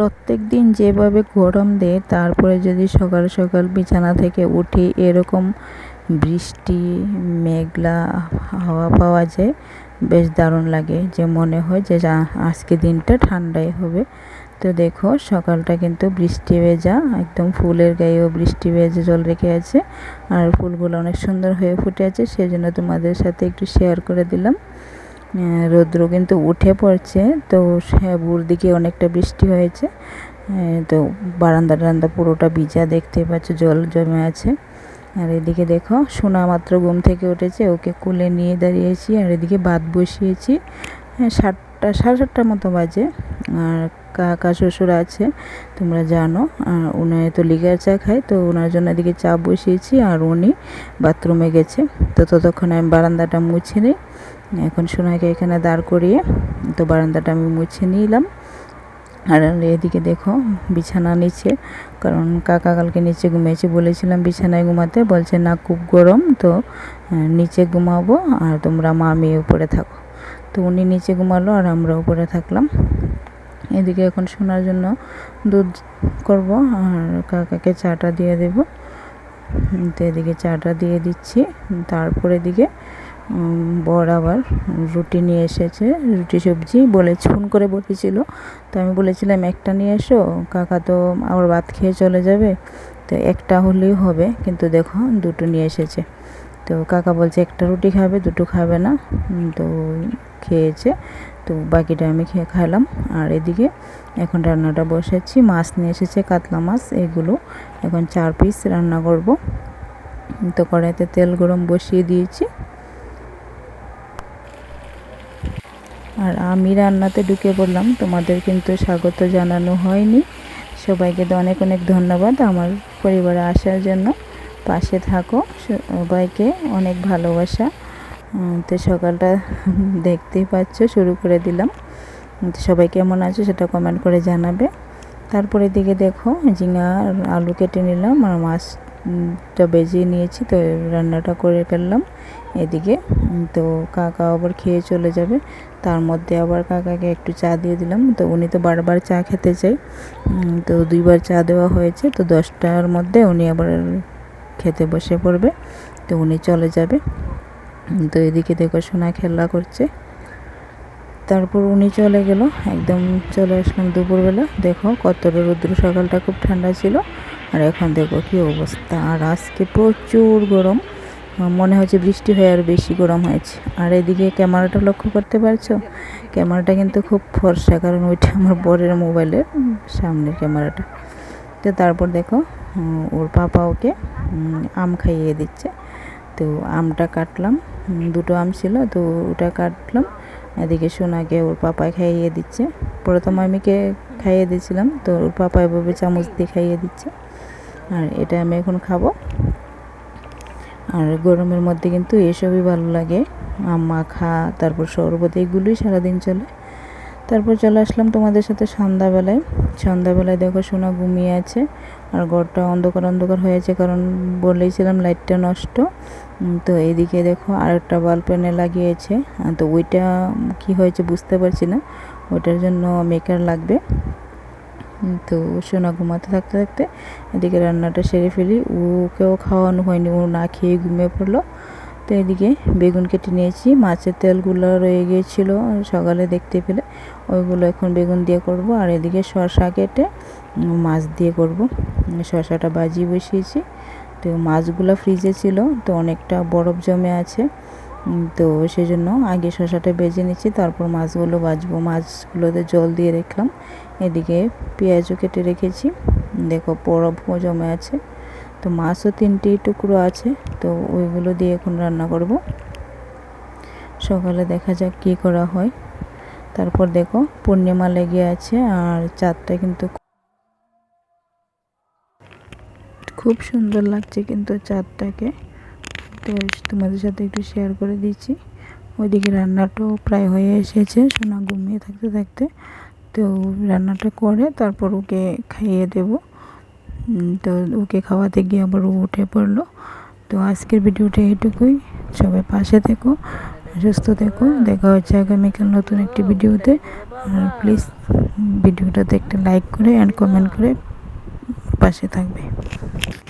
প্রত্যেক দিন যেভাবে গরম দেয়, তারপরে যদি সকাল সকাল বিছানা থেকে উঠি এরকম বৃষ্টি মেঘলা হাওয়া পাওয়া যায়, বেশ দারুণ লাগে। যে মনে হয় যে আজকে দিনটা ঠান্ডাই হবে। তো দেখো সকালটা কিন্তু বৃষ্টি ভেজা, একদম ফুলের গায়েও বৃষ্টি ভেজে জল রেখে আছে, আর ফুলগুলো অনেক সুন্দর হয়ে ফুটে আছে, সেজন্য তোমাদের সাথে একটু শেয়ার করে দিলাম। রৌদ্র কিন্তু উঠে পড়ছে, তো ভোর দিকে অনেকটা বৃষ্টি হয়েছে। তো বারান্দা টারান্দা পুরোটা ভিজা, দেখতে পাচ্ছ জল জমে আছে। আর এদিকে দেখো সোনা মাত্র ঘুম থেকে উঠেছে, ওকে কোলে নিয়ে দাঁড়িয়েছি, আর এদিকে ভাত বসিয়েছি। 7টা সাড়ে 7টার মতো বাজে। আর কাকা শ্বশুর আছে, তোমরা জানো, আর উনি তো লিগার চা খায়, তো ওনার জন্য এদিকে চা বসিয়েছি, আর উনি বাথরুমে গেছে। তো ততক্ষণে আমি বারান্দাটা মুছে নিই। এখন সোনাকে এখানে দাঁড় করিয়ে তো বারান্দাটা আমি মুছে নিলাম। আর এদিকে দেখো বিছানা নিচে, কারণ কাকা কালকে নিচে ঘুমিয়েছে, বলেছিলাম বিছানায় ঘুমাতে, বলছে না খুব গরম, তো নিচে ঘুমাবো আর তোমরা মা মেয়ে উপরে থাকো। তো উনি নিচে ঘুমালো আর আমরা উপরে থাকলাম। এদিকে এখন শোনার জন্য দুধ করব, আর কাকাকে চাটা দিয়ে দেব। তো এদিকে চাটা দিয়ে দিচ্ছি। তারপর এদিকে বর আবার রুটি নিয়ে এসেছে, রুটি সবজি ফোন করে বলেছিল। তো আমি বলেছিলাম একটা নিয়ে এসো, কাকা তো আবার ভাত খেয়ে চলে যাবে, তো একটা হলেই হবে, কিন্তু দেখো দুটো নিয়ে এসেছে। তো কাকা বলছে একটা রুটি খাবে, দুটো খাবে না। তো খেয়েছে, তো বাকিটা আমি খাইলাম। আর এদিকে এখন রান্নাটা বসেছি, মাছ নিয়ে এসেছে, কাতলা মাছ, এগুলো এখন 4 পিস রান্না করব। তো কড়াইতে তেল গরম বসিয়ে দিয়েছি। আর আমি রান্নাতে ঢুকে পড়লাম, তোমাদের কিন্তু স্বাগত জানানো হয়নি। সবাইকে তো অনেক অনেক ধন্যবাদ আমার পরিবারে আসার জন্য, পাশে থাকো, সবাইকে অনেক ভালোবাসা। তো সকালটা দেখতেই পাচ্ছ, শুরু করে দিলাম। তো সবাই কেমন আছে সেটা কমেন্ট করে জানাবে। তারপরে দিকে দেখো ঝিঙা আর আলু কেটে নিলাম, আর মাছটা বেজিয়ে নিয়েছি, তো রান্নাটা করে ফেললাম এদিকে। তো কাকা আবার খেয়ে চলে যাবে, তার মধ্যে আবার কাকাকে একটু চা দিয়ে দিলাম। তো উনি তো বারবার চা খেতে চাই, তো 2বার চা দেওয়া হয়েছে। তো 10টার মধ্যে উনি আবার খেতে বসে পড়বে, তো উনি চলে যাবে। তো এদিকে দেখো সোনা খেলা করছে। তারপর উনি চলে গেল, একদম চলে আসলাম দুপুরবেলা। দেখো কতটা রৌদ্র, সকালটা খুব ঠান্ডা ছিল, আর এখন দেখো কী অবস্থা। আর আজকে প্রচুর গরম, মনে হচ্ছে বৃষ্টি হয়ে আর বেশি গরম হয়েছে। আর এদিকে ক্যামেরাটা লক্ষ্য করতে পারছো, ক্যামেরাটা কিন্তু খুব ফর্সা, কারণ ওইটা আমার বরের মোবাইলের সামনের ক্যামেরাটা। তো তারপর দেখো ওর পাপা ওকে আম খাইয়ে দিচ্ছে। তো আমটা কাটলাম, 2টো আম ছিল, তো ওটা কাটলাম। এদিকে সোনাকে ওর পাপায় খাইয়ে দিচ্ছে। প্রথম আমিকে খাইয়ে দিয়েছিলাম, তো ওর পাপা এভাবে চামচ দিয়ে খাইয়ে দিচ্ছে, আর এটা আমি এখন খাবো। আর গরমের মধ্যে কিন্তু এসবই ভালো লাগে, আম মাখা, তারপর শরবত, এগুলোই সারাদিন চলে। তারপর চলে আসলাম তোমাদের সাথে সন্ধ্যাবেলায় দেখো সোনা ঘুমিয়ে আছে, আর ঘরটা অন্ধকার অন্ধকার হয়েছে, কারণ বলেছিলাম লাইটটা নষ্ট। তো এদিকে দেখো আরেকটা বাল্ব এনে লাগিয়েছে, তো ওইটা কি হয়েছে বুঝতে পারছি না, ওইটার জন্য মেকার লাগবে। তো সোনা ঘুমাতে থাকতে থাকতে এদিকে রান্নাটা সেরে ফেলি। ওকেও খাওয়ানো হয়নি, ও না খেয়ে ঘুমিয়ে পড়লো। তো এদিকে বেগুন কেটে নিয়েছি, মাছের তেলগুলো রয়ে গিয়েছিলো সকালে দেখতে পেলে, ওইগুলো এখন বেগুন দিয়ে করব। আর এদিকে শসা কেটে মাছ দিয়ে করব, শসাটা বাজি বসিয়েছি। তো মাছগুলো ফ্রিজে ছিল, তো অনেকটা বরফ জমে আছে, তো সেজন্য আগে শসাটা বেজে নিচ্ছি, তারপর মাছগুলো ভাজবো। মাছগুলোতে জল দিয়ে রাখলাম, এদিকে পেঁয়াজও কেটে রেখেছি, দেখো বরফও জমে আছে। তো মাছও 3টি টুকরো আছে, তো ওইগুলো দিয়ে এখন রান্না করব। সকালে দেখা যাক কী করা হয়। তারপর দেখো পূর্ণিমা লেগে আছে, আর চাঁদটা কিন্তু খুব সুন্দর লাগছে কিন্তু চাঁদটাকে। তো তোমাদের সাথে একটু শেয়ার করে দিচ্ছি। ওইদিকে রান্নাটাও প্রায় হয়ে এসেছে, সোনা ঘুমিয়ে থাকতে থাকতে। তো রান্নাটা করে তারপর ওকে খাইয়ে দেব। তো ওকে খাওয়াতে গিয়ে আবার ও উঠে পড়লো। তো আজকের ভিডিওটা এইটুকুই, সবাই পাশে থেকো, সুস্থ থেকো। দেখা হচ্ছে আগামীকাল নতুন একটি ভিডিওতে। আর প্লিজ ভিডিওটাতে একটা লাইক করে অ্যান্ড কমেন্ট করে পাশে থাকবে।